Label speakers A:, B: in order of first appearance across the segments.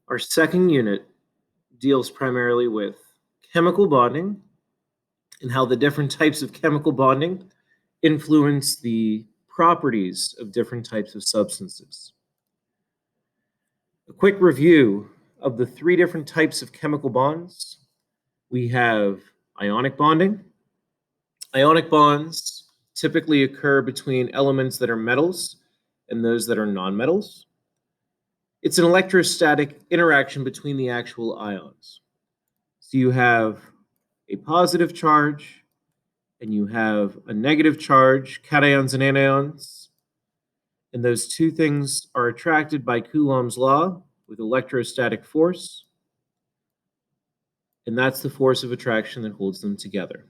A: Our second unit deals primarily with chemical bonding and how the different types of chemical bonding influence the properties of different types of substances. A quick review of the three different types of chemical bonds. We have ionic bonding. Ionic bonds typically occur between elements that are metals and those that are nonmetals. It's an electrostatic interaction between the actual ions. So you have a positive charge and you have a negative charge, cations and anions. And those two things are attracted by Coulomb's law with electrostatic force. And that's the force of attraction that holds them together.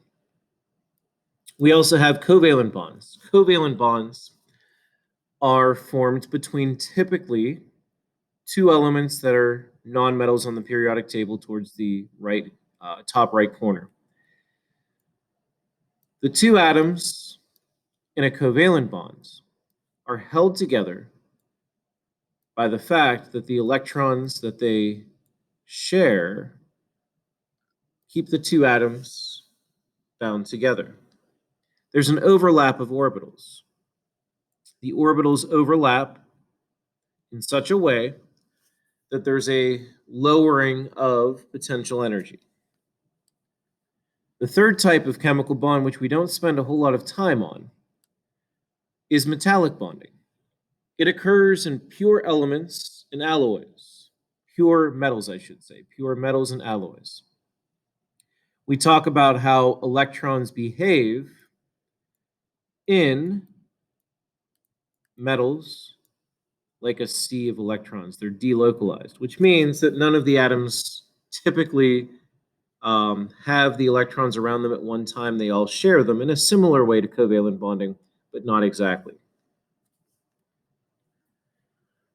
A: We also have covalent bonds. Covalent bonds are formed between typically two elements that are nonmetals on the periodic table towards the top right corner. The two atoms in a covalent bond are held together by the fact that the electrons that they share keep the two atoms bound together. There's an overlap of orbitals. The orbitals overlap in such a way that there's a lowering of potential energy. The third type of chemical bond, which we don't spend a whole lot of time on, is metallic bonding. It occurs in pure elements and alloys, pure metals, I should say, pure metals and alloys. We talk about how electrons behave in metals like a sea of electrons. They're delocalized, which means that none of the atoms typically have the electrons around them at one time. They all share them in a similar way to covalent bonding, but not exactly.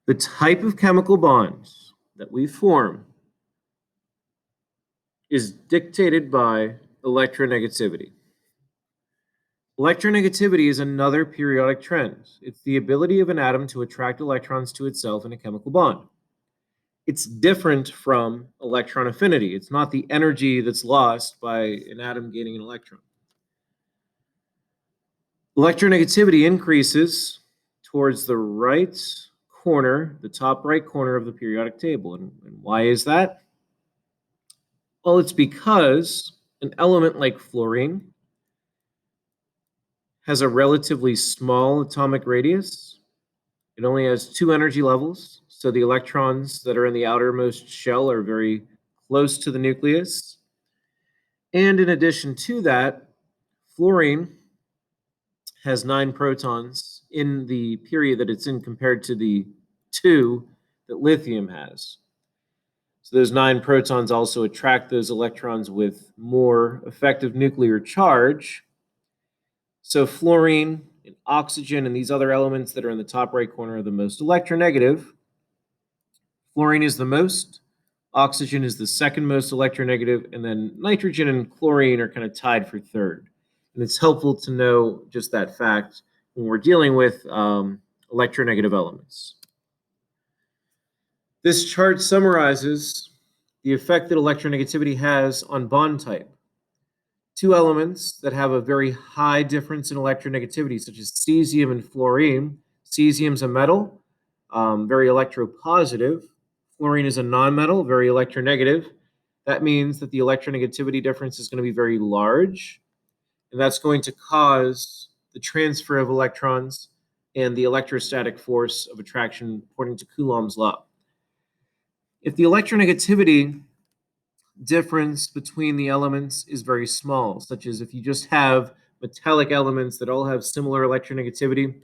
A: The type of chemical bonds that we form is dictated by electronegativity. Electronegativity is another periodic trend. It's the ability of an atom to attract electrons to itself in a chemical bond. It's different from electron affinity. It's not the energy that's lost by an atom gaining an electron. Electronegativity increases towards the right corner, the top right corner of the periodic table. And why is that? Well, it's because an element like fluorine has a relatively small atomic radius. It only has two energy levels, so the electrons that are in the outermost shell are very close to the nucleus. And in addition to that, fluorine has 9 protons in the period that it's in compared to the 2 that lithium has. So those 9 protons also attract those electrons with more effective nuclear charge. So fluorine and oxygen and these other elements that are in the top right corner are the most electronegative. Fluorine is the most, oxygen is the second most electronegative, and then nitrogen and chlorine are kind of tied for third. And it's helpful to know just that fact when we're dealing with electronegative elements. This chart summarizes the effect that electronegativity has on bond type. Two elements that have a very high difference in electronegativity, such as cesium and fluorine. Cesium is a metal, very electropositive. Fluorine is a nonmetal, very electronegative. That means that the electronegativity difference is going to be very large, and that's going to cause the transfer of electrons and the electrostatic force of attraction according to Coulomb's law. If the electronegativity difference between the elements is very small, such as if you just have metallic elements that all have similar electronegativity,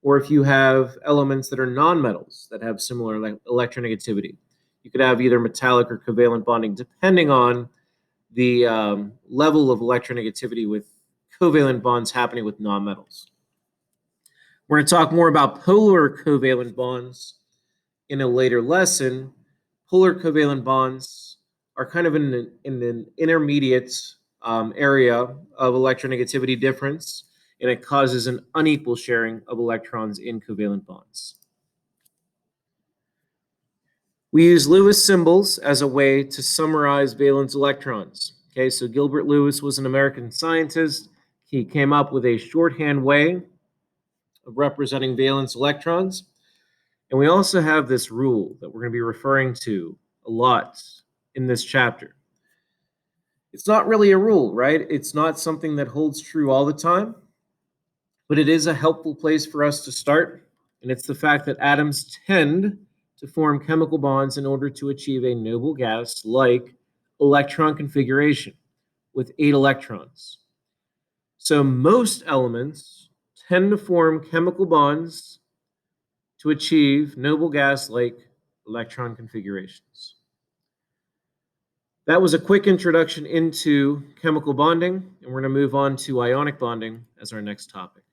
A: or if you have elements that are nonmetals that have similar electronegativity. You could have either metallic or covalent bonding, depending on the level of electronegativity with covalent bonds happening with nonmetals. We're going to talk more about polar covalent bonds in a later lesson. Polar covalent bonds are kind of in an intermediate area of electronegativity difference, and it causes an unequal sharing of electrons in covalent bonds. We use Lewis symbols as a way to summarize valence electrons. Okay, so Gilbert Lewis was an American scientist. He came up with a shorthand way of representing valence electrons. And we also have this rule that we're going to be referring to a lot in this chapter. It's not really a rule, right? It's not something that holds true all the time, but it is a helpful place for us to start. And it's the fact that atoms tend to form chemical bonds in order to achieve a noble gas like electron configuration with 8 electrons. So most elements tend to form chemical bonds to achieve noble gas like electron configurations. That was a quick introduction into chemical bonding, and we're going to move on to ionic bonding as our next topic.